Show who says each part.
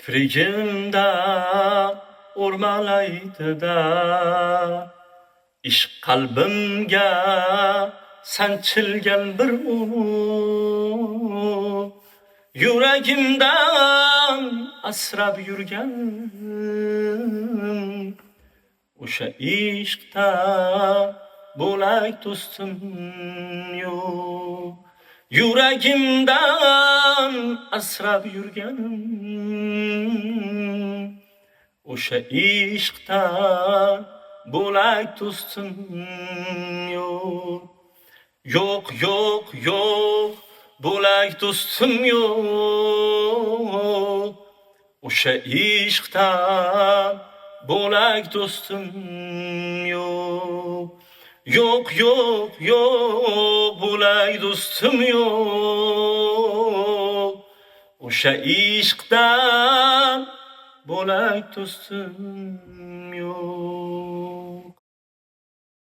Speaker 1: Kiprigimda o'rmalaydi-da, ishq qalbimga sanchilgan bir yuragimdan asrab yurganim, o'sha ishqda bo'lak do'stim yo'q. Yuragimdan asrab yurganim, o'sha ishqda bo'lak do'stim yo'q. Yo'q, yo'q, yo'q, bo'lak do'stim yo'q. O'sha ishqda bo'lak do'stim yo'q. Yo'q, yo'q, yo'q, bo'lak do'stim yo'q. O'sha ishqda bo'lak do'stim yo'q.